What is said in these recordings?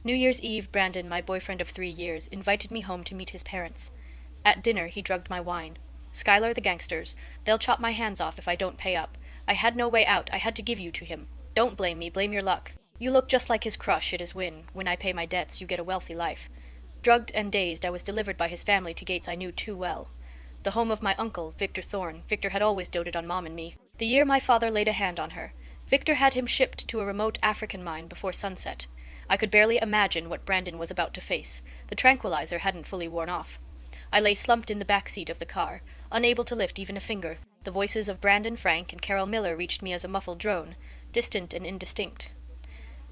New Year's Eve, Brandon, my boyfriend of 3 years, invited me home to meet his parents. At dinner, he drugged my wine. Skylar, the gangsters. They'll chop my hands off if I don't pay up. I had no way out. I had to give you to him. Don't blame me. Blame your luck. You look just like his crush. It is Win. When I pay my debts, you get a wealthy life. Drugged and dazed, I was delivered by his family to gates I knew too well. The home of my uncle, Victor Thorne. Victor had always doted on Mom and me. The year my father laid a hand on her, Victor had him shipped to a remote African mine before sunset. I could barely imagine what Brandon was about to face. The tranquilizer hadn't fully worn off. I lay slumped in the back seat of the car, unable to lift even a finger. The voices of Brandon Frank and Carol Miller reached me as a muffled drone, distant and indistinct.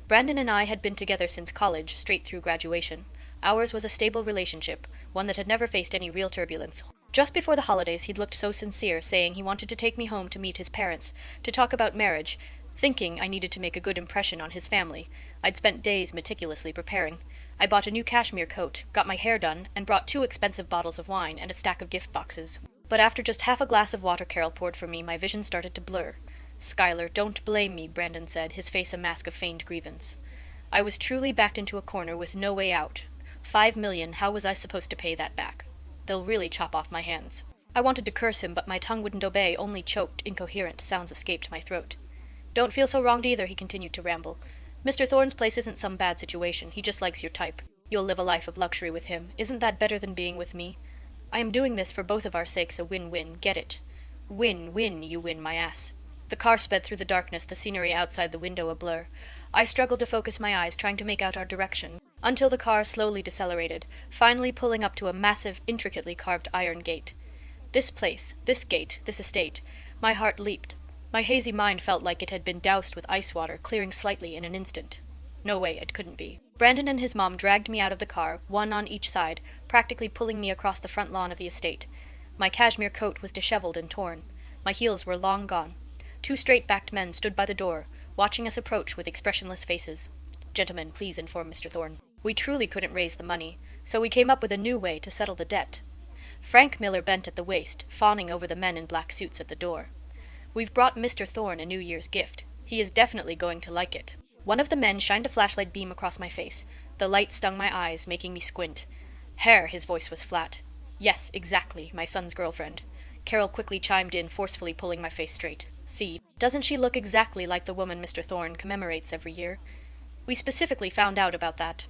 Brandon and I had been together since college, straight through graduation. Ours was a stable relationship, one that had never faced any real turbulence. Just before the holidays he'd looked so sincere, saying he wanted to take me home to meet his parents, to talk about marriage, thinking I needed to make a good impression on his family. I'd spent days meticulously preparing. I bought a new cashmere coat, got my hair done, and brought 2 expensive bottles of wine and a stack of gift boxes. But after just half a glass of water Carol poured for me, my vision started to blur. "Skylar, don't blame me," Brandon said, his face a mask of feigned grievance. I was truly backed into a corner with no way out. 5 million, how was I supposed to pay that back? They'll really chop off my hands. I wanted to curse him, but my tongue wouldn't obey, only choked, incoherent sounds escaped my throat. "Don't feel so wronged either," he continued to ramble. "Mr. Thorne's place isn't some bad situation. He just likes your type. You'll live a life of luxury with him. Isn't that better than being with me? I am doing this for both of our sakes, a win-win. Get it? Win-win, you win, my ass." The car sped through the darkness, the scenery outside the window a blur. I struggled to focus my eyes, trying to make out our direction, until the car slowly decelerated, finally pulling up to a massive, intricately carved iron gate. This place, this gate, this estate. My heart leaped. My hazy mind felt like it had been doused with ice water, clearing slightly in an instant. No way, it couldn't be. Brandon and his mom dragged me out of the car, one on each side, practically pulling me across the front lawn of the estate. My cashmere coat was disheveled and torn. My heels were long gone. 2 straight-backed men stood by the door, watching us approach with expressionless faces. "Gentlemen, please inform Mr. Thorne. We truly couldn't raise the money, so we came up with a new way to settle the debt." Frank Miller bent at the waist, fawning over the men in black suits at the door. "We've brought Mr. Thorne a New Year's gift. He is definitely going to like it." One of the men shined a flashlight beam across my face. The light stung my eyes, making me squint. "Her," his voice was flat. "Yes, exactly, my son's girlfriend." Carol quickly chimed in, forcefully pulling my face straight. "See, doesn't she look exactly like the woman Mr. Thorne commemorates every year?" "We specifically found out about that.